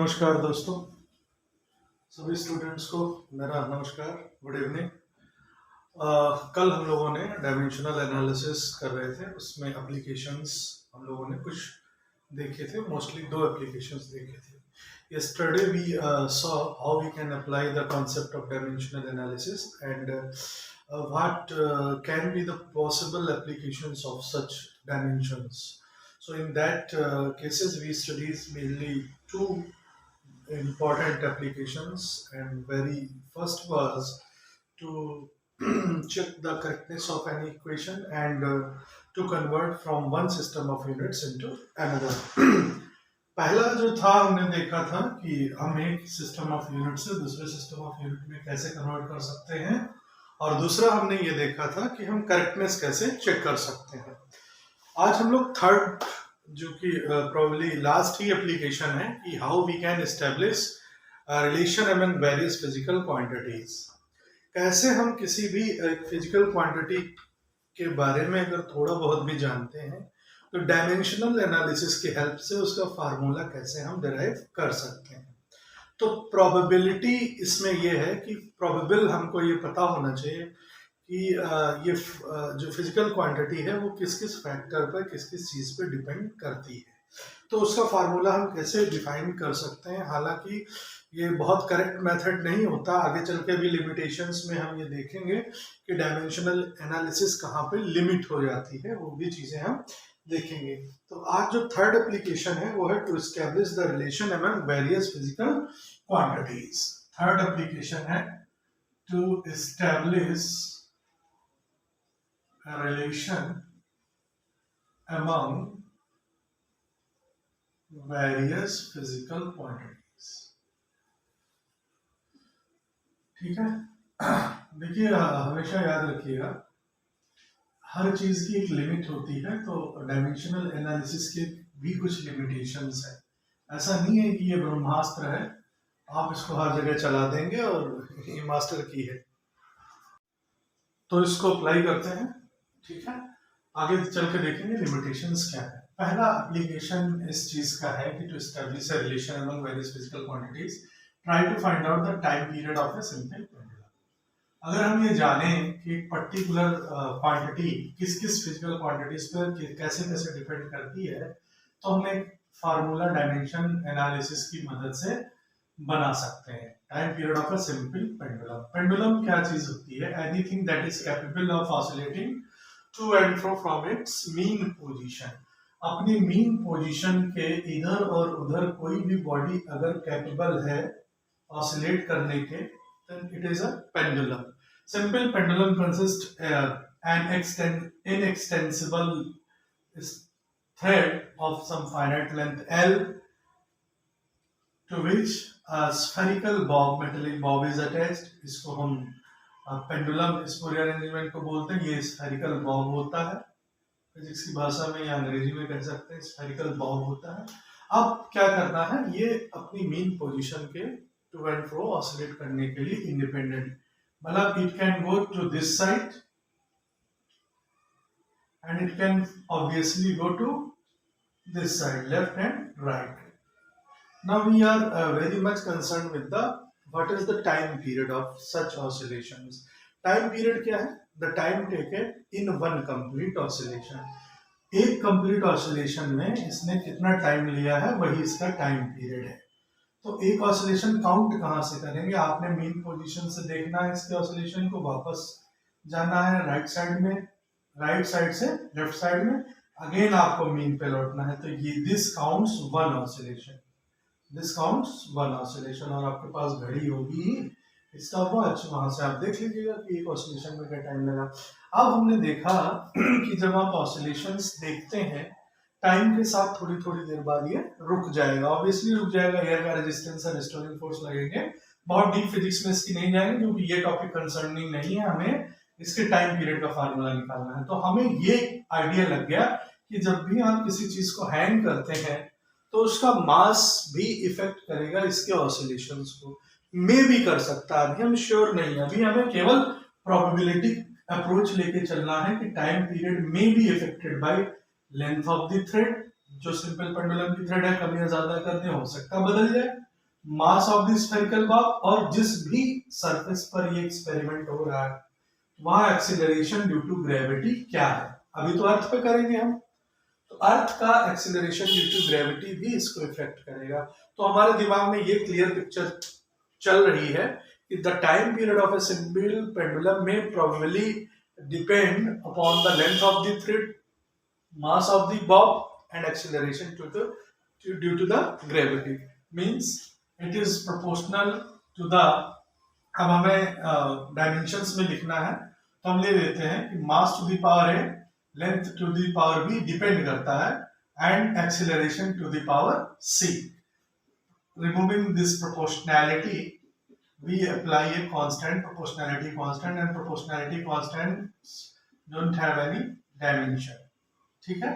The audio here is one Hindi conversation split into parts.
नमस्कार दोस्तों, सभी स्टूडेंट्स को मेरा नमस्कार, गुड इवनिंग। कल हम लोगों ने डायमेंशनल एनालिसिस कर रहे थे, उसमें एप्लीकेशंस हम लोगों ने कुछ देखे थे, मोस्टली दो एप्लीकेशंस देखे थे। Yesterday we saw how we can apply the concept of dimensional analysis and what can be the possible applications of such dimensions. So in that cases we studies mainly two important applications, and very first was to check the correctness of an equation and to convert from one system of units into another. पहला जो था हमने देखा था कि हम एक सिस्टम ऑफ यूनिट से दूसरे सिस्टम ऑफ यूनिट में कैसे कन्वर्ट कर सकते हैं, और दूसरा हमने ये देखा था कि हम करेक्टनेस कैसे चेक कर सकते हैं। आज हम लोग थर्ड, जो कि प्रोबेबली लास्ट ही एप्लीकेशन है, कि how we can establish relation among various physical quantities. कैसे हम किसी भी फिजिकल क्वांटिटी के बारे में अगर थोड़ा बहुत भी जानते हैं तो डायमेंशनल एनालिसिस की हेल्प से उसका फार्मूला कैसे हम डिराइव कर सकते हैं। तो प्रोबेबिलिटी इसमें ये है कि प्रोबेबल हमको ये पता होना चाहिए कि ये जो फिजिकल क्वांटिटी है वो किस किस फैक्टर पर, किस किस चीज़ पे डिपेंड करती है। तो उसका फार्मूला हम कैसे डिफाइन कर सकते हैं। हालांकि ये बहुत करेक्ट मेथड नहीं होता, आगे चल के भी लिमिटेशंस में हम ये देखेंगे कि डायमेंशनल एनालिसिस कहाँ पे लिमिट हो जाती है, वो भी चीज़ें हम देखेंगे। तो आज जो थर्ड एप्लीकेशन है वो है to establish the relation among various physical quantities. Third application है to establish a relation among various physical quantities। ठीक है, देखिए हमेशा याद रखिएगा हर चीज की एक लिमिट होती है, तो डायमेंशनल एनालिसिस के भी कुछ लिमिटेशंस है। ऐसा नहीं है कि ये ब्रह्मास्त्र है, आप इसको हर जगह चला देंगे और ये मास्टर की है। तो इसको अप्लाई करते हैं, ठीक है। आगे चल के देखेंगे लिमिटेशंस क्या है। पहला एप्लीकेशन इस चीज का है कि to establish a relation among various physical quantities, try to find out the time period of a simple pendulum. अगर हम ये जाने कि एक पर्टिकुलर क्वांटिटी किस किस फिजिकल क्वांटिटीज पर कैसे कैसे डिपेंड करती है, तो हम एक फार्मूला डायमेंशन एनालिसिस की मदद से बना सकते हैं। Time period of a simple pendulum. Pendulum क्या चीज होती है? Anything that is capable of oscillating to and fro from its mean position. अपनी मीन पोजीशन के इधर और उधर कोई भी बॉडी अगर कैपेबल है ऑसिलेट करने के, then it is a pendulum. Simple pendulum consists an inextensible thread of some finite length L to which a spherical bob, metallic bob is attached. इसको हम पेंडुलम इस पूरे अरेंजमेंट को बोलते हैं। ये स्फेरिकल बॉब होता है, फिजिक्स की भाषा में या अंग्रेजी में कह सकते हैं स्फेरिकल बॉब होता है। अब क्या करना है, ये अपनी मीन पोजीशन के टू एंड फ्रो ऑसिलेट करने के लिए इंडिपेंडेंट, मतलब it can go to this side and it can obviously go to this side, left and right. Now we are very much concerned with the what is the time period of such oscillations. Time period क्या है? The time taken in one complete oscillation. एक complete oscillation में इसने कितना टाइम लिया है वही इसका टाइम पीरियड है। तो एक ऑसिलेशन काउंट कहाँ से करेंगे? आपने मीन पोजीशन से देखना है इसके ऑसिलेशन को, वापस जाना है राइट साइड में, राइट साइड से लेफ्ट साइड में, अगेन आपको मीन पे लौटना है। तो ये this counts one oscillation, this counts one oscillation. और आपके पास घड़ी होगी, इसका वॉच, वहां से आप देख लीजिएगा कि एक ऑसिलेशन में क्या टाइम लगा। अब हमने देखा कि जब आप ऑसिलेशंस देखते हैं टाइम के साथ थोड़ी थोड़ी देर बाद ये रुक जाएगा, ऑब्वियसली रुक जाएगा। एयर का रेजिस्टेंस और रिस्टोरिंग फोर्स लगेंगे। बहुत डीप फिजिक्स में इसकी नहीं जाएंगे क्योंकि ये टॉपिक कंसर्निंग नहीं है, हमें इसके टाइम पीरियड का फार्मूला निकालना है। तो हमें ये आइडिया लग गया कि जब भी आप किसी चीज को हैंग करते हैं तो उसका मास भी इफेक्ट करेगा इसके ऑसिलेशंस को, मे भी कर सकता है, अभी हम श्योर नहीं है। अभी हमें केवल प्रोबेबिलिटी अप्रोच लेके चलना है कि time period may be affected by length of the thread. जो सिंपल पेंडुलम की थ्रेड है, कम या ज्यादा करने हो सकता बदल जाए, mass of the spherical Bob, और जिस भी सरफेस पर ये एक्सपेरिमेंट हो रहा है वहां एक्सीलरेशन ड्यू टू ग्रेविटी क्या है। अभी तो अर्थ पे करेंगे हम, तो अर्थ का एक्सीलरेशन ड्यू टू ग्रेविटी भी इसको इफेक्ट करेगा। तो हमारे दिमाग में ये क्लियर पिक्चर चल रही है कि the time period of a simple pendulum में probably depend upon the length of the thread, mass of the bob and acceleration due to the gravity, means it is proportional to the, अब हमें डायमेंशंस में लिखना है तो हम ले लेते हैं कि mass to the power A, length to the power B depend करता है and acceleration to the power C. Removing this proportionality we apply a constant, proportionality constant, and proportionality constants don't have any dimension। ठीक है,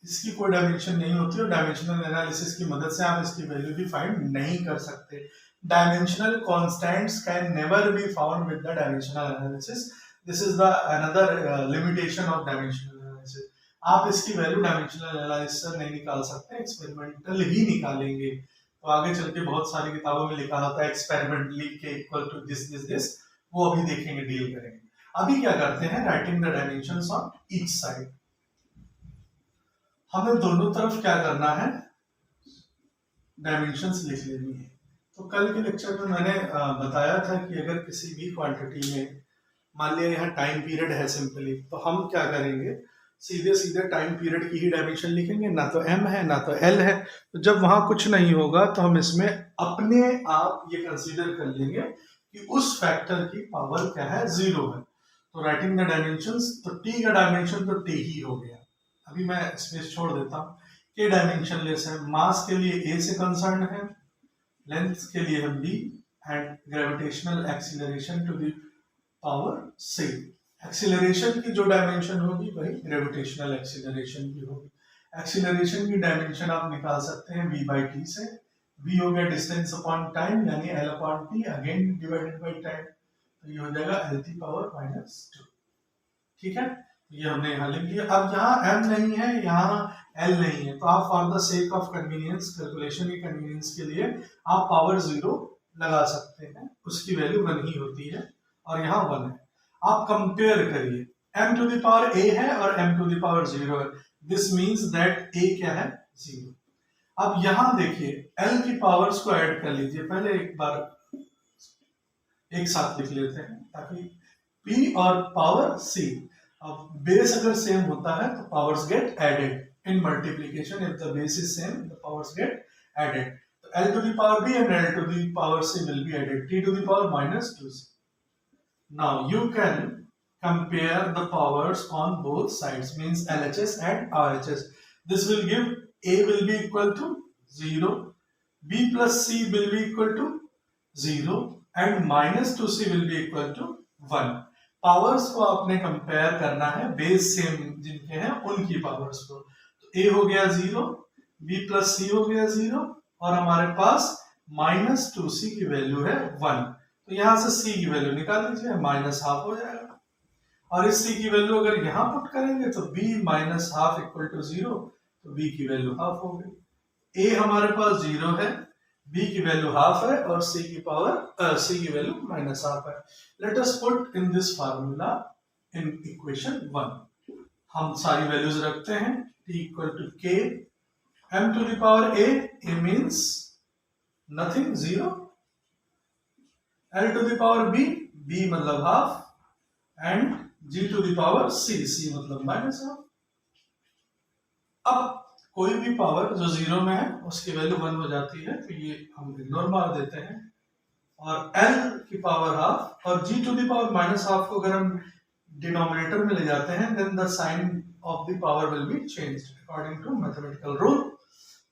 इसकी कोई डायमेंशन नहीं होती और डायमेंशनल एनालिसिस की मदद से आप इसकी वैल्यू भी फाइंड नहीं कर सकते। Dimensional constants can never be found with the dimensional analysis. This is the another limitation of dimensional analysis. आप इसकी वैल्यू डायमेंशनल एनालिसिस से नहीं निकाल सकते, एक्सपेरिमेंटल ही निकालेंगे। तो आगे चल के बहुत सारी किताबों में लिखा होता है एक्सपेरिमेंटली के equal to this this this, वो अभी देखेंगे, डील करेंगे। अभी क्या करते हैं, writing the dimensions on each side. हमें दोनों तरफ क्या करना है, डायमेंशंस लिख लेनी है। तो कल के लेक्चर में मैंने बताया था कि अगर किसी भी क्वांटिटी में मान लिया यहाँ टाइम पीरियड है सिंपली, तो हम क्या करेंगे, सीधे सीधे टाइम पीरियड की ही डायमेंशन लिखेंगे, ना तो m है ना तो l है। तो जब वहां कुछ नहीं होगा तो हम इसमें अपने आप ये कंसीडर कर लेंगे कि उस फैक्टर की पावर क्या है, 0 है। तो राइटिंग द डायमेंशंस, तो t का डायमेंशन तो t ही हो गया। अभी मैं स्पेस छोड़ देता हूँ। के डायमेंशन लेस है, मास के लिए a से कंसर्न है, लेंथ के लिए हम b, and gravitational acceleration to the power c। Acceleration की जो डायमेंशन होगी वही ग्रेविटेशनल एक्सीलरेशन की होगी। एक्सीलरेशन की डायमेंशन आप निकाल सकते हैं v बाई टी से। v हो गया डिस्टेंस अपॉन टाइम, यानी l upon T again divided by time, तो ये हो जाएगा l की पावर -2। ठीक है, ये हमने यहाँ लिख दिया। अब यहाँ m नहीं है, यहाँ l नहीं है, तो आप for the sake of convenience, calculation की कन्वीनियंस के लिए आप पावर 0 लगा सकते हैं, उसकी वैल्यू 1 ही होती है और यहाँ 1 है। आप कंपेयर करिए, m to the power a है और m टू द पावर 0 है, दिस मींस दैट a क्या है, 0। अब यहां देखिए l की पावर्स को ऐड कर लीजिए, पहले एक बार एक साथ लिख लेते हैं ताकि p और पावर c, अब बेस अगर सेम होता है तो powers get added in multiplication, if the base is same the powers get added. तो l to the power b and l to the power c will be added, t to the power -2c। Now you can compare the powers on both sides, means LHS and RHS. This will give A will be equal to 0, B plus C will be equal to 0 and -2C will be equal to 1. Powers को आपने compare करना है बेस सेम जिनके हैं उनकी powers को। तो A हो गया 0, B plus C हो गया 0 और हमारे पास -2C की वैल्यू है 1। तो यहां से c की वैल्यू निकाल लीजिए, -½ हो जाएगा। और इस c की वैल्यू अगर यहां पुट करेंगे तो b -½ इक्वल टू 0, तो b की वैल्यू ½ हो गई। a हमारे पास 0 है, b की वैल्यू ½ है और c की वैल्यू -½ है। Let us put in this formula in equation 1। हम सारी वैल्यूज रखते हैं, t equal to k, m to the power a means nothing, 0, l to the power b, b मतलब ½ and g to the power c, c मतलब -½। अब कोई भी पावर जो 0 में है उसकी वैल्यू 1 हो जाती है, तो ये हम इग्नोर मार देते हैं। और l की पावर ½ और g to the power -½ को अगर हम डिनोमिनेटर में ले जाते हैं, then the sign of the power will be changed according to mathematical rule.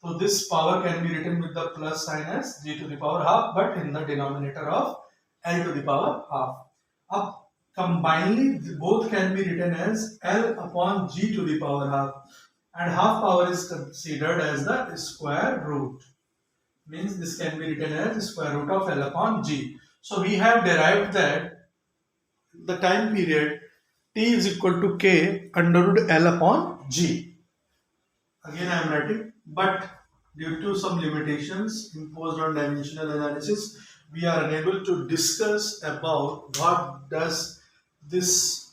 So this power can be written with the plus sign as g to the power ½, but in the denominator of l to the power ½. अब combinedly both can be written as l upon g to the power ½, and half power is considered as the square root, means this can be written as square root of l upon g. So we have derived that the time period t is equal to k under root l upon g. Again I am writing, but due to some limitations imposed on dimensional analysis, we are unable to discuss about what does this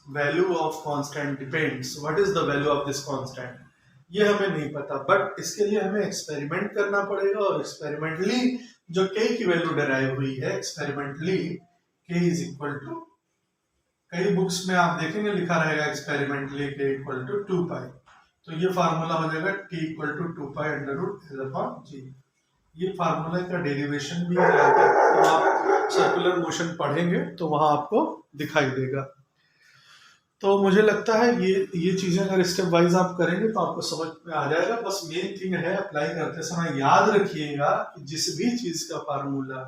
value of constant depends. What is the value of this constant? ये हमें नहीं पता, बट इसके लिए हमें एक्सपेरिमेंट करना पड़ेगा, और एक्सपेरिमेंटली जो k की वैल्यू डेराइव हुई है, experimentally k is equal to, कई बुक्स में आप देखेंगे लिखा रहेगा experimentally k equal to 2 pi, तो ये फार्मूला हो जाएगा t equal to 2 pi under root L upon G. ये फार्मूला का डेरिवेशन भी है, तो आप सर्कुलर मोशन पढ़ेंगे तो वहां आपको दिखाई देगा। तो मुझे लगता है ये चीजें अगर स्टेप वाइज आप करेंगे तो आपको समझ में आ जाएगा। बस मेन थिंग है, अप्लाई करते समय याद रखिएगा कि जिस भी चीज का formula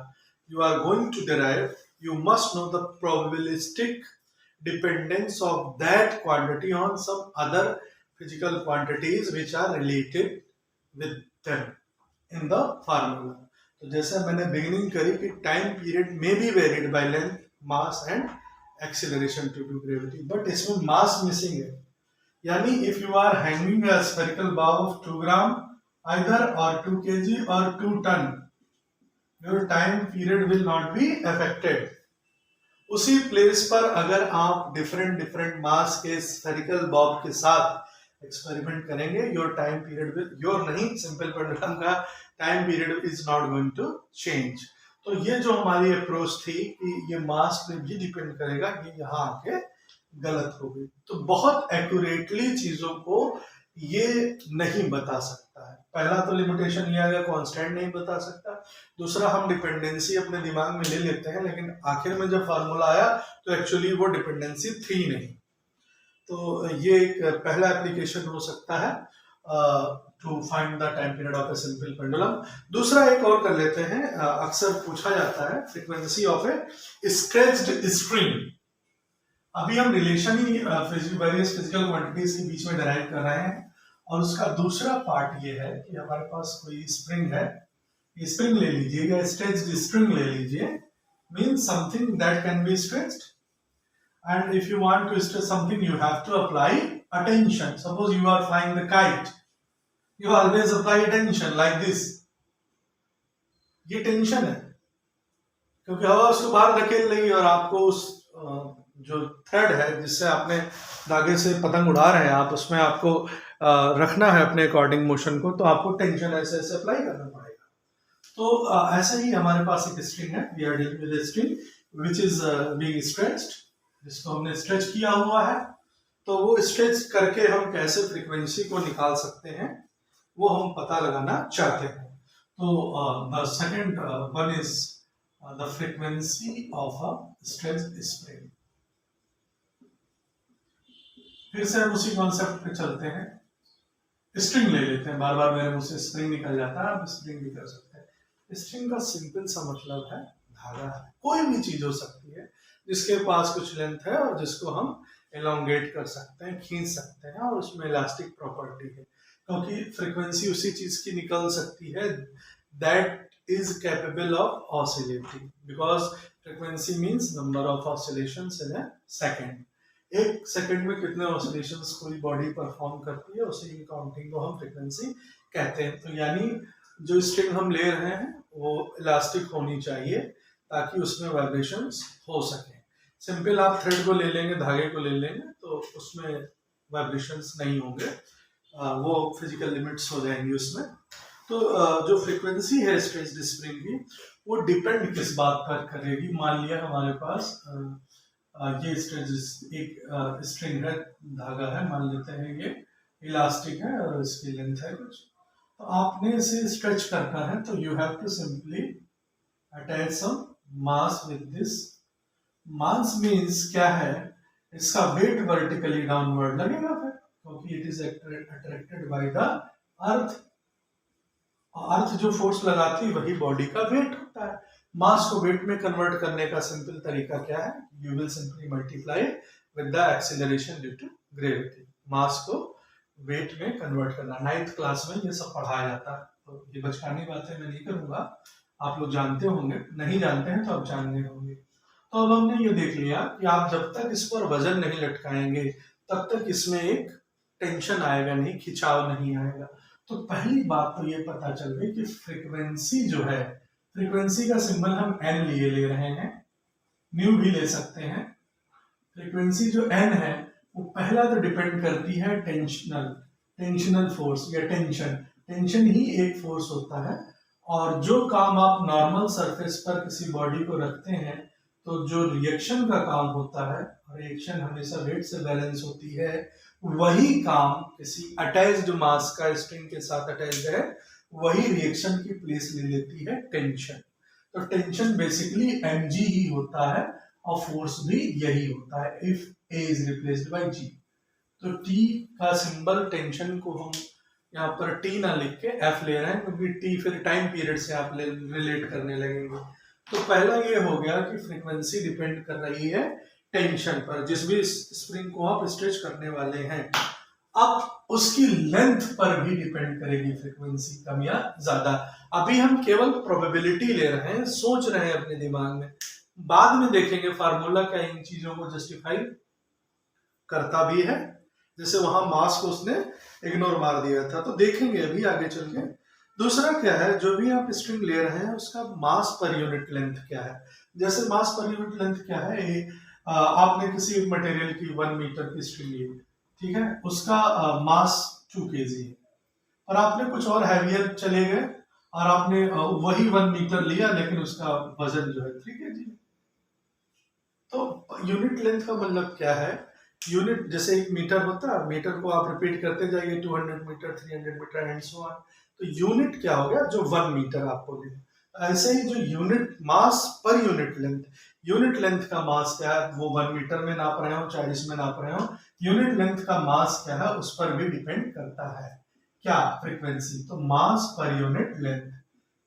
you are going to derive, you must know the probabilistic dependence of that quantity on some other physical quantities which are related with them in the formula. तो जैसे मैंने बिगिनिंग करी कि टाइम पीरियड में be varied by length, mass and acceleration due to gravity, but इसमें मास मिसिंग है। यानी if you are hanging a spherical ball of 2 gram either और 2 kg और 2 ton, your time period will not be affected. उसी प्लेस पर अगर आप डिफरेंट मास के स्फेरिकल बॉब के साथ एक्सपेरिमेंट करेंगे, your time period will, your नहीं, सिंपल पेंडुलम का time period is not going to change. तो ये जो हमारी अप्रोच थी कि ये मास पे भी डिपेंड करेगा, ये यहाँ आके गलत हो गई। तो बहुत एक्यूरेटली चीजों को ये नहीं बता सकता है। पहला तो लिमिटेशन ये आ गया, कांस्टेंट नहीं बता सकता। दूसरा, हम डिपेंडेंसी अपने दिमाग में ले लेते हैं, लेकिन आखिर में जब फार्मूला आया तो एक्चुअली वो डिपेंडेंसी थी नहीं। तो ये एक पहला एप्लीकेशन हो सकता है to find the time period of a simple pendulum. दूसरा एक और कर लेते हैं, अक्सर पूछा जाता है frequency of a stretched string. अभी हम रिलेशन ही वेरियस फिजिकल क्वांटिटीज के बीच में डिराइव कर रहे हैं, और उसका दूसरा पार्ट ये है कि हमारे पास कोई स्प्रिंग है, स्प्रिंग ले लीजिए या स्ट्रेच्ड स्ट्रिंग ले लीजिए, means something that can be stretched, and if you want to stretch something you have to apply attention. Suppose you are flying the kite, you always apply attention like this. ये टेंशन है क्योंकि हवा उसको बाहर धकेल रही है, और आपको उस जो थ्रेड है जिससे आपने धागे से पतंग उड़ा रहे हैं आप, उसमें आपको रखना है अपने अकॉर्डिंग मोशन को, तो आपको टेंशन ऐसे ऐसे अप्लाई करना पड़ेगा। तो ऐसे ही हमारे पास एक स्ट्रिंग है, we are dealing with a string which is being stretched, जिसको हमने स्ट्रेच किया हुआ है। तो वो स्ट्रेच करके हम कैसे फ्रीक्वेंसी को निकाल सकते हैं वो हम पता लगाना चाहते हैं। तो the second one is the frequency of a stretched spring. फिर से हम उसी कॉन्सेप्ट पे चलते हैं, स्ट्रिंग ले लेते हैं। बार बार मेरे मुंह से स्प्रिंग निकल जाता है, आप स्प्रिंग भी कर सकते हैं। स्ट्रिंग का सिंपल सा मतलब है धागा है, कोई भी चीज हो सकती है जिसके पास कुछ लेंथ है और जिसको हम एलोंगेट कर सकते हैं, खींच सकते हैं, और उसमें इलास्टिक प्रॉपर्टी है, क्योंकि फ्रीक्वेंसी उसी चीज की निकल सकती है that is capable of oscillating, because frequency means number of oscillations in a second. एक सेकंड में कितने ऑसिलेशंस कोई बॉडी परफॉर्म करती है, उसी की काउंटिंग को हम फ्रीक्वेंसी कहते हैं। तो यानी जो स्ट्रिंग हम ले रहे हैं वो इलास्टिक होनी चाहिए ताकि उसमें वाइब्रेशंस हो सके। सिंपल आप थ्रेड को ले लेंगे, धागे को ले लेंगे, तो उसमें वाइब्रेशंस नहीं होंगे, वो फिजिकल लिमिट्स हो जाएंगी उसमें। तो जो फ्रीक्वेंसी है स्ट्रेच्ड स्प्रिंग की, वो डिपेंड किस बात पर करेगी। मान लिया हमारे पास ये स्ट्रेच एक स्ट्रिंग है, धागा है, मान लेते हैं ये इलास्टिक है और इसकी लेंथ है कुछ, तो आपने इसे स्ट्रेच करना है, तो you have to simply attach some mass with this. Mass means क्या है, इसका वेट वर्टिकली डाउनवर्ड लगेगा फिर, क्योंकि it is attracted by the earth. Earth जो फोर्स लगाती है वही बॉडी का वेट होता है। मास को वेट में कन्वर्ट करने का सिंपल तरीका क्या है, you will simply multiply with the acceleration due to gravity. Mass को वेट में कन्वर्ट करना, 9th क्लास में ये सब पढ़ाया जाता है, तो ये बचकानी बातें मैं नहीं करूंगा, आप लोग जानते होंगे, नहीं जानते हैं तो आप जानने होंगे। तो अब हमने ये देख लिया कि आप जब तक इस पर वजन नहीं लटकाएंगे तब तक इसमें एक टेंशन आएगा नहीं, खिंचाव नहीं आएगा। तो पहली बात तो ये पता चल गई कि फ्रीक्वेंसी जो है, फ्रीक्वेंसी का सिंबल हम एन लिए ले रहे हैं, म्यू भी ले सकते हैं। फ्रीक्वेंसी जो एन है वो पहला तो डिपेंड करती है टेंशनल फोर्स या टेंशन ही एक फोर्स होता है। और जो काम आप नॉर्मल सरफेस पर किसी बॉडी को रखते हैं तो जो रिएक्शन का काम होता है, रिएक्शन हमेशा वेट से बैलेंस होती है, वही काम किसी अटैच्ड मास का स्ट्रिंग के साथ अटैच्ड है, वही रिएक्शन की प्लेस ले लेती है टेंशन। तो टेंशन बेसिकली mg ही होता है और फोर्स भी यही होता है if a is replaced by g। तो t का सिंबल टेंशन को हम यहाँ पर t ना लिख के f ले रहे हैं क्योंकि t फिर टाइम पीरियड से आप रिलेट करने लगेंगे। तो पहला ये हो गया कि फ्रीक्वेंसी डिपेंड कर रही है टेंशन पर, जिस भी स्प्रिंग को आप स्ट्रेच करने वाले हैं। अब उसकी लेंथ पर भी डिपेंड करेगी फ्रीक्वेंसी, कम या ज्यादा। अभी हम केवल प्रोबेबिलिटी ले रहे हैं, सोच रहे हैं अपने दिमाग में, बाद में देखेंगे फार्मूला क्या इन चीजों को जस्टिफाई करता भी है। जैसे वहां मास को उसने इग्नोर मार दिया था, तो देखेंगे अभी आगे चल के। दूसरा क्या है, जो भी आप स्ट्रिंग ले रहे हैं उसका मास पर यूनिट लेंथ क्या है। जैसे मास पर यूनिट लेंथ क्या है, आपने किसी मटेरियल की 1 मीटर की स्ट्रिंग ली, ठीक है, उसका मास 2 kg है, और आपने कुछ और हैवियर चले गए और आपने वही 1 मीटर लिया लेकिन उसका वजन जो है 3 kg। तो यूनिट लेंथ का मतलब क्या है, यूनिट जैसे 1 मीटर होता है, मीटर को आप रिपीट करते जाइए, 200 metre, 300 metre and so on. तो यूनिट क्या हो गया, जो 1 मीटर आपको ले। ऐसे ही जो यूनिट मास पर यूनिट लेंथ का मास क्या है, वो 1 मीटर में नाप रहे हो, 40 में नाप रहे हो, यूनिट लेंथ का मास क्या है उस पर भी डिपेंड करता है क्या, फ्रीक्वेंसी। तो मास पर unit length,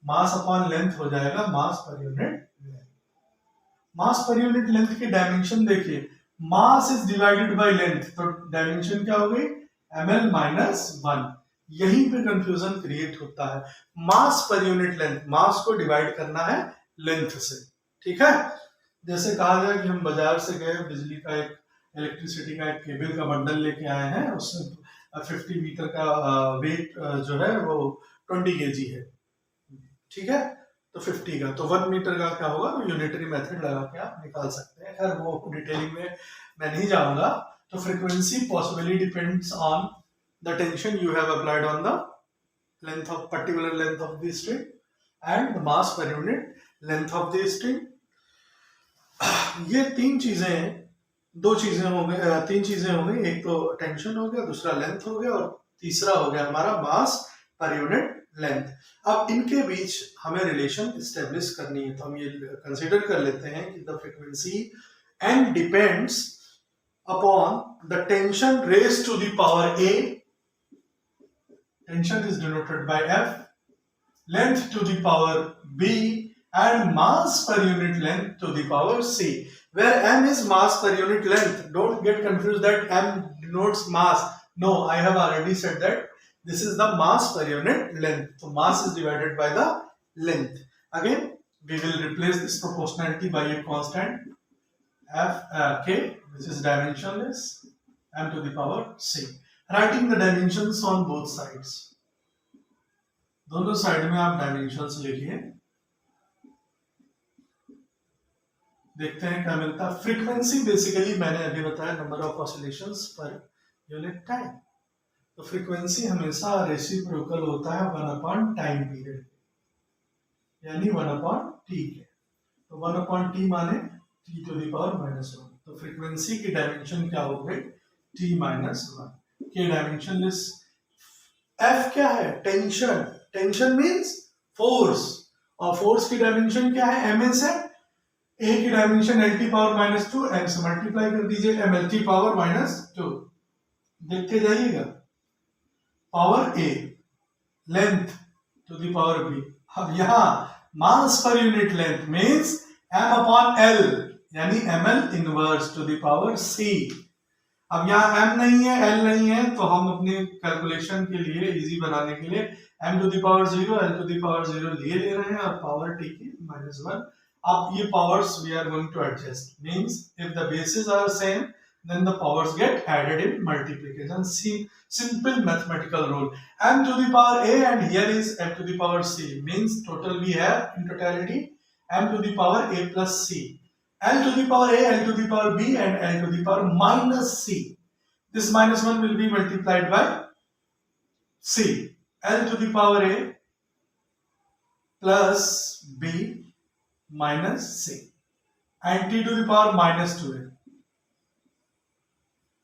mass upon length हो जाएगा मास पर यूनिट लेंथ। मास पर यूनिट लेंथ के डायमेंशन देखिए, mass is divided by length, तो डायमेंशन क्या हो गई, ml - 1। यहीं पे कंफ्यूजन क्रिएट होता है। मास पर यूनिट लेंथ, मास को डिवाइड करना है लेंथ से, ठीक है। जैसे कहा जाए कि हम बाजार से गए, बिजली का एक, इलेक्ट्रिसिटी का एक केबल का बंडल लेके आए हैं, उसमें 50 मीटर का वेट जो है वो 20 kg है, ठीक है। तो 50 का, तो 1 मीटर का क्या होगा, तो यूनिटरी मेथड लगा के आप निकाल सकते हैं। खैर वो डिटेलिंग में मैं नहीं जाऊंगा। तो frequency possibly depends on the tension you have applied on the particular length of the string and the mass per unit length of the string। ये तीन चीजें हो गई, एक तो टेंशन हो गया, दूसरा लेंथ हो गया, और तीसरा हो गया हमारा मास पर यूनिट लेंथ। अब इनके बीच हमें रिलेशन एस्टेब्लिश करनी है, तो हम ये कंसीडर कर लेते हैं कि the frequency n depends upon the tension raised to the power a, tension is denoted by F, length to the power B, and mass per unit length to the power C, where m is mass per unit length. Don't get confused that m denotes mass. No, I have already said that this is the mass per unit length. So mass is divided by the length. Again, we will replace this proportionality by a constant k, which is dimensionless, m to the power C. Writing the dimensions on both sides. दोनों साइड में आप डायमेंशंस लिखिए, देखते हैं क्या मिलता है। फ्रीक्वेंसी बेसिकली मैंने अभी बताया number of oscillations per unit time. तो फ्रीक्वेंसी हमेशा रेसिप्रोकल होता है 1 टाइम पीरियड, यानी 1/t के। तो 1/t माने t to the power -1। तो फ्रीक्वेंसी की डायमेंशन क्या हो गई, t - 1 के डायमेंशनलेस। F क्या है, टेंशन, टेंशन मींस फोर्स, और फोर्स की डायमेंशन क्या है, ms है। a की डायमेंशन lt पावर -2, m से मल्टीप्लाई कर दीजिए, mlt पावर -2, देखते जाइएगा। Power a, length to the power b। अब यहां मास पर यूनिट लेंथ मींस m/l, यानी ml inverse two the power c। अब यहाँ m नहीं है, l नहीं है, तो हम अपने कैलकुलेशन के लिए, इजी बनाने के लिए m to the power 0, l to the power 0 ले रहे हैं, और पावर t की -1। अब ये powers we are going to adjust, means if the bases are same then the powers get added in multiplication. See, simple mathematical rule. M to the power a and here is m to the power c, means total we have in totality m to the power a plus c. L to the power a, L to the power b and L to the power minus c. This minus 1 will be multiplied by c. L to the power a plus b minus c and t to the power minus 2a.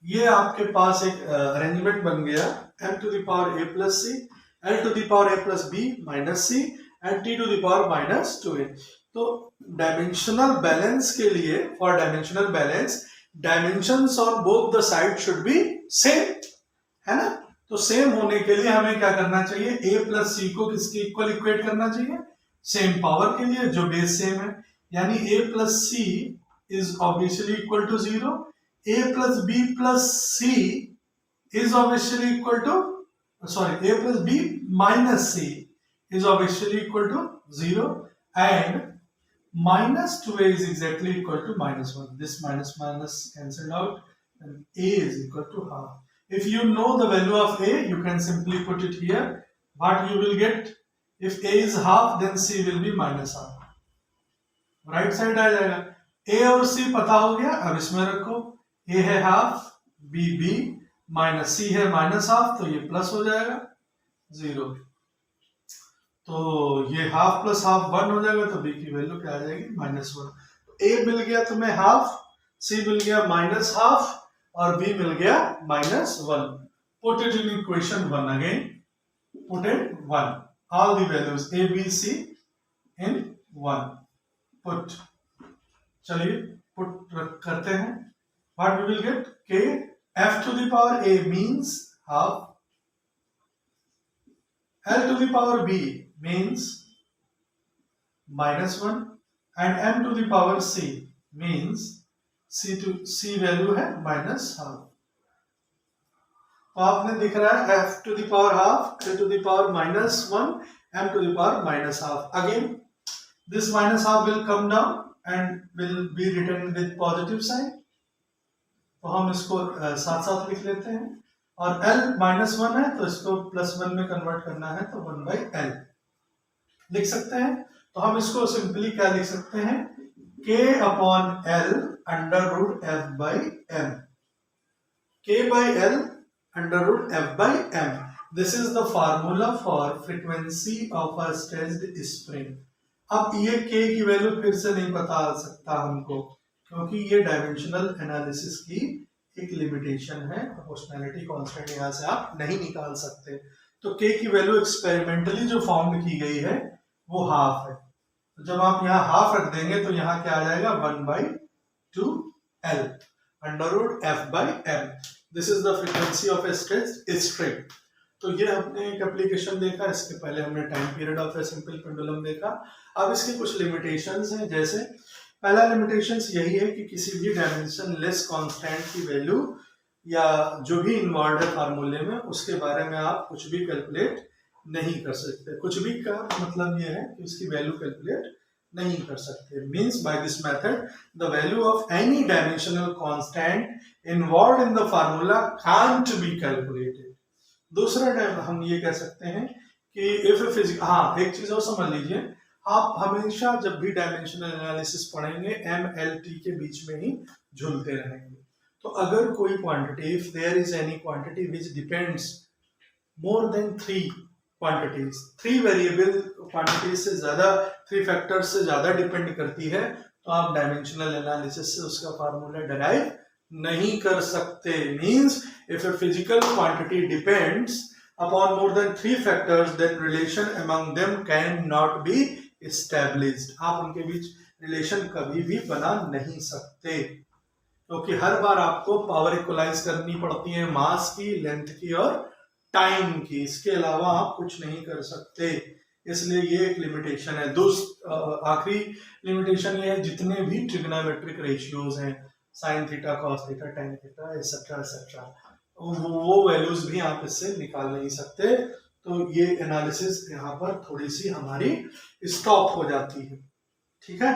ये आपके पास एक अरेंजमेंट बन गया m to the power a plus c, L to the power a plus b minus c and t to the power minus 2a. तो डायमेंशनल बैलेंस के लिए, for dimensional balance, dimensions on both the side should be same, है ना। तो सेम होने के लिए हमें क्या करना चाहिए, a प्लस c को किसके इक्वल इक्वेट करना चाहिए, सेम पावर के लिए जो बेस सेम है, यानी a plus c is obviously equal to 0, a plus b plus c is obviously equal to, a plus b minus c is obviously equal to 0 and minus 2a is exactly equal to minus 1. This minus minus cancelled out and a is equal to half. If you know the value of a, you can simply put it here. What you will get, if a is half then c will be minus half. Right side आ जाएगा, a और c पता हो गया, अब इसमें रखो, a है हाफ, b माइनस c है माइनस हाफ, तो ये प्लस हो जाएगा 0, तो ये हाफ प्लस हाफ 1 हो जाएगा, तो b की वैल्यू क्या आ जाएगी, -1. a मिल गया तुम्हें हाफ, c मिल गया माइनस हाफ और b मिल गया -1. Put it in equation 1 again, put it 1 all the values a b c in 1, put. चलिए पुट करते हैं. What we will get, k f to the power a means half, L to the power b means -1 and m to the power c means c value है -half. तो आपने दिख रहा है f to the power half, L to the power -1, m to the power -half. Again this -half will come down and will be written with positive sign, तो हम इसको साथ साथ लिख लेते हैं. और L -1 है तो इसको +1 में कन्वर्ट करना है, तो 1/L लिख सकते हैं. तो हम इसको सिंपली क्या लिख सकते हैं, K upon L under root F by M. K by L under root F by M. This is the formula for frequency of a stretched spring. अब ये K की वैल्यू फिर से नहीं पता सकता हमको, क्योंकि ये डायमेंशनल एनालिसिस की एक लिमिटेशन है. प्रोपोर्शनैलिटी कांस्टेंट यहाँ से आप नहीं निकाल सकते. तो k की वैल्यू एक्सपेरिमेंटली जो फाउंड की गई है वो हाफ है. तो जब आप यहाँ हाफ रख देंगे तो यहाँ क्या आ जाएगा, 1/2L under root F by M. This is the frequency of a stretched string. तो ये हमने एक एप्लीकेशन देखा, इसके पहले हमने time period of a simple pendulum देखा. अब इसकी कुछ लिमिटेशंस हैं. जैसे पहला लिमिटेशंस यही है कि किसी भी डायमेंशन लेस कांस्टेंट की वैल्यू या जो भी इन्वॉल्व है फार्मूले में, उसके बारे में आप कुछ भी कैलकुलेट नहीं कर सकते. कुछ भी का मतलब ये है कि उसकी वैल्यू कैलकुलेट नहीं कर सकते. Means by this method the value of any dimensional constant involve in the formula can't be calculated. दूसरा हम ये कह सकते हैं कि इफ फिजिक्स, हाँ एक चीज और समझ लीजिए, आप हमेशा जब भी डायमेंशनल एनालिसिस पढ़ेंगे MLT के बीच में ही झूलते रहेंगे. तो अगर कोई quantity, if there is any quantity which depends more than 3 quantities, 3 variable quantities से ज्यादा, 3 फैक्टर्स से ज्यादा डिपेंड करती है, तो आप डायमेंशनल एनालिसिस से उसका फार्मूला डिराइव नहीं कर सकते. Means if a physical quantity depends upon more than 3 factors, then relation among them cannot be established. आप उनके बीच रिलेशन कभी भी बना नहीं सकते, क्योंकि हर बार आपको पावर इक्वलाइज करनी पड़ती है मास की, लेंथ की और टाइम की. इसके अलावा आप कुछ नहीं कर सकते. इसलिए ये एक लिमिटेशन है. आखिरी लिमिटेशन ये है, जितने भी ट्रिग्नोमेट्रिक रेशियोज हैं, sine theta, cos theta, tan theta, etcetera etcetera, वो वैल्यूज भी आप इससे निकाल नहीं सकते. तो ये एनालिसिस यहाँ पर थोड़ी सी हमारी स्टॉप हो जाती है. ठीक है.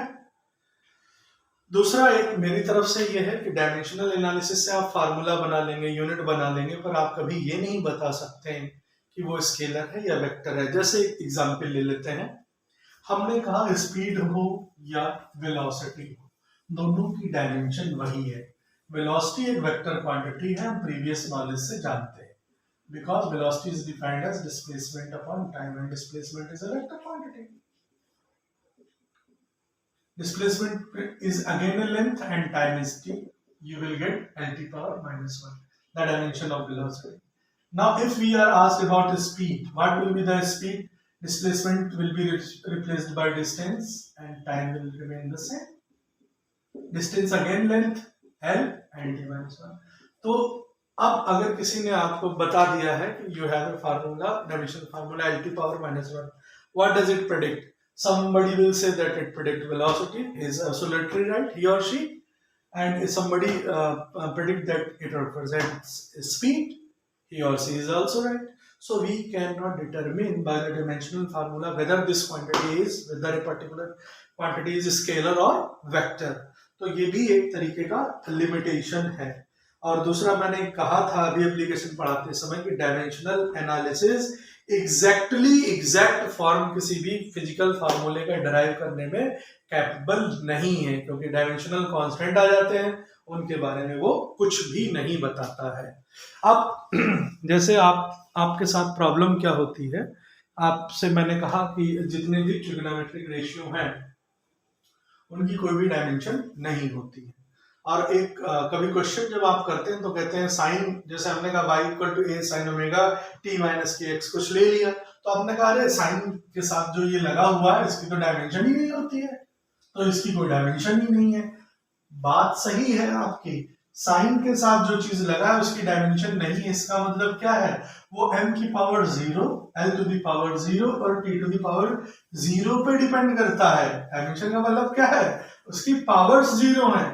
दूसरा एक मेरी तरफ से ये है कि डायमेंशनल एनालिसिस से आप फार्मूला बना लेंगे, यूनिट बना लेंगे, पर आप कभी ये नहीं बता सकते हैं कि वो स्केलर है या वेक्टर है। जैसे एक एग्जांपल ले लेते हैं, हमने कहा स्पीड हो या वेलोसिटी हो, दोनों की डायमेंशन वही है। वेलोसिटी एक वेक्टर क्वांटिटी है, हम प्रीवियस नॉलेज से जानते हैं, because velocity is defined as displacement upon time and displacement is a vector quantity. Displacement is again a length and time is t. You will get L t power minus 1, the dimension of velocity. Now if we are asked about the speed, what will be the speed? Displacement will be replaced by distance and time will remain the same. Distance again length L and t minus 1. तो अब अगर किसी ने आपको बता दिया है कि you have a formula, dimension formula L t power minus 1, what does it predict? Somebody will say that it predicts velocity, is absolutely right, he or she, and if somebody predict that it represents speed, he or she is also right. So we cannot determine by the dimensional formula whether this quantity is, whether a particular quantity is scalar or vector. तो ये भी एक तरीके का लिमिटेशन है। और दूसरा मैंने कहा था अभी एप्लीकेशन पढ़ाते समय कि डायमेंशनल एनालिसिस एग्जैक्ट फॉर्म किसी भी फिजिकल फार्मूले का डिराइव करने में कैपेबल नहीं है, क्योंकि डायमेंशनल कांस्टेंट आ जाते हैं, उनके बारे में वो कुछ भी नहीं बताता है। अब जैसे आपके साथ प्रॉब्लम क्या होती है, आपसे मैंने कहा कि जितने भी ट्रिग्नोमेट्रिक रेशियो हैं उनकी कोई भी डायमेंशन नहीं होती है। और एक कभी क्वेश्चन जब आप करते हैं तो कहते हैं साइन, जैसे हमने कहा y equal to a sine omega t minus K X कुछ ले लिया, तो आपने कहा अरे साइन के साथ जो ये लगा हुआ है इसकी तो डायमेंशन ही नहीं होती है, तो इसकी कोई डायमेंशन ही नहीं है। बात सही है आपकी, साइन के साथ जो चीज लगा है उसकी डायमेंशन नहीं है। इसका मतलब क्या है, वो m की power 0, l to the power 0 और t टू दी पावर 0 पे डिपेंड करता है। डायमेंशन का मतलब क्या है, उसकी पावर्स 0 है,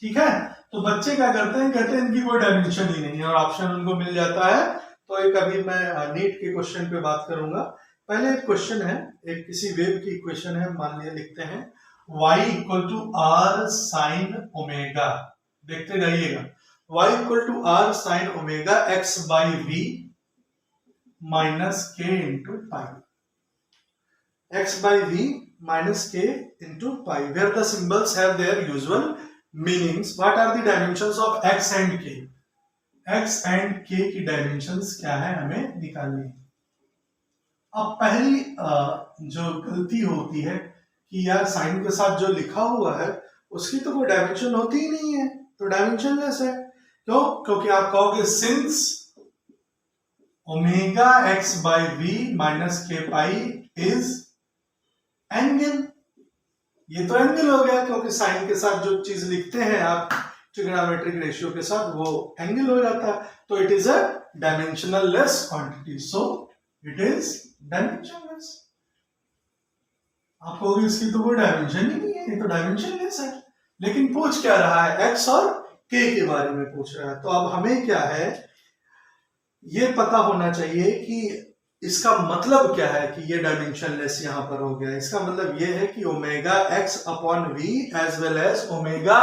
ठीक है। तो बच्चे क्या करते हैं, कहते हैं इनकी कोई डायमेंशन ही नहीं है और ऑप्शन उनको मिल जाता है। तो एक अभी मैं नीट के क्वेश्चन पे बात करूंगा। पहले एक क्वेश्चन है, एक किसी वेव की इक्वेशन है, मान लिया लिखते हैं y equal to R sine omega, देखते जाइएगा, y equal to R sine omega X by V minus K into pi, X by V minus K into pi, where the symbols have their usual meanings. What are the dimensions of x and k? x and k की dimensions क्या है हमें निकालनी है। अब पहली जो गलती होती है कि यार साइन के साथ जो लिखा हुआ है उसकी तो कोई डायमेंशन होती ही नहीं है, तो डायमेंशनलेस है। क्यों? क्योंकि आप कहोगे since omega X by V minus K pi is angle, ये तो एंगल हो गया, क्योंकि साइन के साथ जो चीज लिखते हैं आप ट्रिग्नोमेट्रिक रेशियो के साथ वो एंगल हो जाता है, तो it is a dimensional less quantity, so it is dimensionless. आप कहोगे इसकी तो कोई डायमेंशन ही नहीं है, ये तो डायमेंशनलेस है, लेकिन पूछ क्या रहा है, एक्स और के के बारे में पूछ रहा है। तो अब हमें क्या है, ये पता होना चाहिए कि इसका मतलब क्या है कि ये डायमेंशनलेस यहां पर हो गया। इसका मतलब ये है कि omega X upon V as well as omega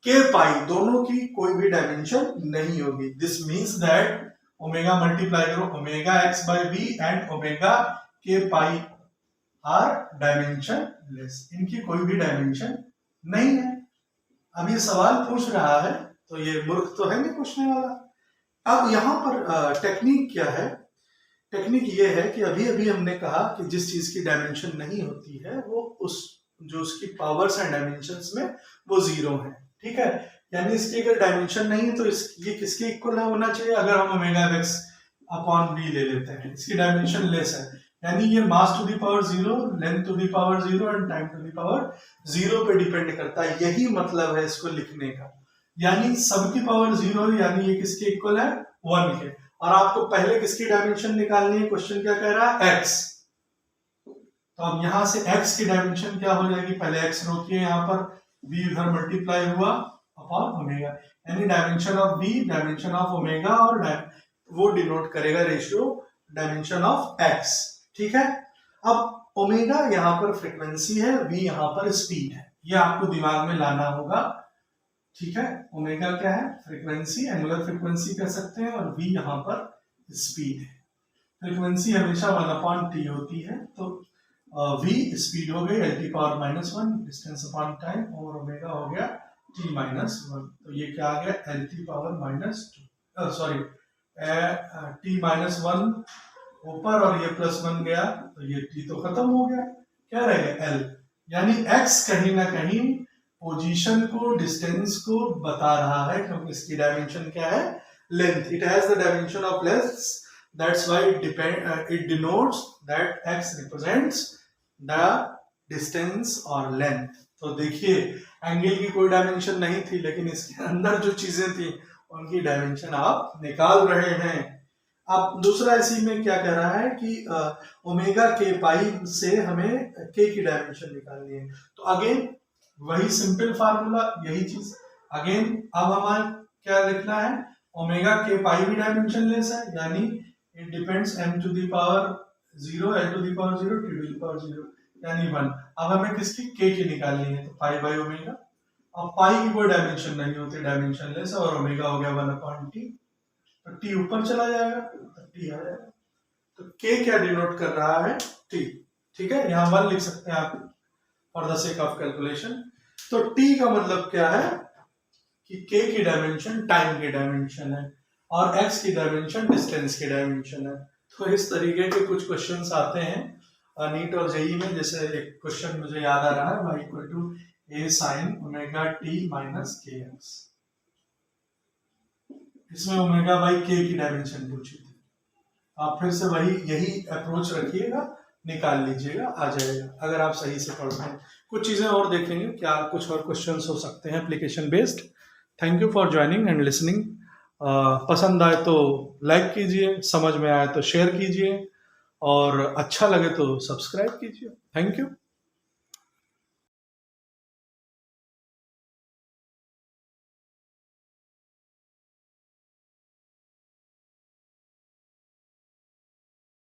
K pi दोनों की कोई भी डायमेंशन नहीं होगी। This means that omega multiply करो omega X by V and omega K pi are dimensionless, इनकी कोई भी डायमेंशन नहीं है। अब ये सवाल पूछ रहा है तो ये मूर्ख तो है नहीं पूछने वाला। अब यहां पर टेक्निक क्या है, टेक्निक ये है कि अभी अभी हमने कहा कि जिस चीज की डायमेंशन नहीं होती है वो उस जो उसकी पावर्स एंड डायमेंशंस में वो 0 है, ठीक है। यानी इसकी अगर डायमेंशन नहीं है तो ये किसके इक्वल होना चाहिए, अगर हम ओमेगा एक्स अपॉन वी ले लेते हैं, इसकी डायमेंशन लेस है, यानी ये mass to the power 0, length to the power 0 and time to the power 0 पे डिपेंड करता है। यही मतलब है इसको लिखने का, यानी सबकी पावर 0 है, यानी ये किसके इक्वल है, 1 के। और आपको पहले किसकी डायमेंशन निकालनी है, क्वेश्चन क्या कह रहा है, x। तो अब यहां से x की डायमेंशन क्या हो जाएगी, पहले x रोकिए, यहां पर v इधर मल्टीप्लाई हुआ अपॉन ओमेगा, यानी dimension of v dimension of omega, और वो डिनोट करेगा रेशियो डायमेंशन ऑफ x, ठीक है। अब ओमेगा यहां पर फ्रीक्वेंसी है, v यहां पर स्पीड है, ये आपको दिमाग में लाना होगा, ठीक है। ओमेगा क्या है? फ्रीक्वेंसी, एंगुलर फ्रीक्वेंसी कह सकते हैं, और v यहाँ पर स्पीड है। फ्रीक्वेंसी हमेशा 1/t होती है, तो v स्पीड हो गई l⁻⁻1 डिस्टेंस अपॉन टाइम, और ओमेगा हो गया t-1। तो ये क्या आ गया? l⁻², सॉरी t-1 ऊपर और ये +1 गया, तो ये t तो खत्म हो गया, क्या रह गया? l। यानी x कहीं ना कहीं पोजीशन को, डिस्टेंस को बता रहा है, क्योंकि इसकी डायमेंशन क्या है? Length. It has the dimension of length, that's why it denotes that x represents the distance और लेंथ। तो देखिए, एंगल की कोई डायमेंशन नहीं थी, लेकिन इसके अंदर जो चीजें थी उनकी डायमेंशन आप निकाल रहे हैं। अब दूसरा इसी में क्या कह रहा है कि ओमेगा के पाई से हमें के की डायमेंशन निकालनी है। तो अगेन वही सिंपल फार्मूला, यही चीज अगेन। अब हमारे क्या लिखना है? ओमेगा के पाई भी डायमेंशनलेस है, यानी it depends m⁻0, l⁻0, t⁻0, यानी 1। अब हमें किसकी? के की निकालनी है, तो पाई बाई ओमेगा। अब पाई की कोई डायमेंशन नहीं होती, डायमेंशनलेस है, और ओमेगा हो गया 1/t, तो t ऊपर चला जाएगा, तो t आ जाएगा। तो k क्या डिनोट कर रहा है? t, ठीक है। यहाँ 1 लिख सकते हैं आप for the sake of calculation. तो t का मतलब क्या है कि k की डायमेंशन टाइम की डायमेंशन है, और x की डायमेंशन डिस्टेंस की डायमेंशन है। तो इस तरीके के कुछ क्वेश्चंस आते हैं नीट और जेई में। जैसे एक क्वेश्चन मुझे याद आ रहा है, y = a sin ωt-kx। इसमें ओमेगा बाई के की डायमेंशन पूछी थी। आप फिर से वही यही अप्रोच रखिएगा, निकाल लीजिएगा, आ जाएगा, अगर आप सही से पढ़ते हैं। कुछ चीजें और देखेंगे, क्या कुछ और क्वेश्चंस हो सकते हैं application based. Thank you for joining and listening. पसंद आए तो लाइक कीजिए, समझ में आए तो शेयर कीजिए, और अच्छा लगे तो सब्सक्राइब कीजिए। Thank you.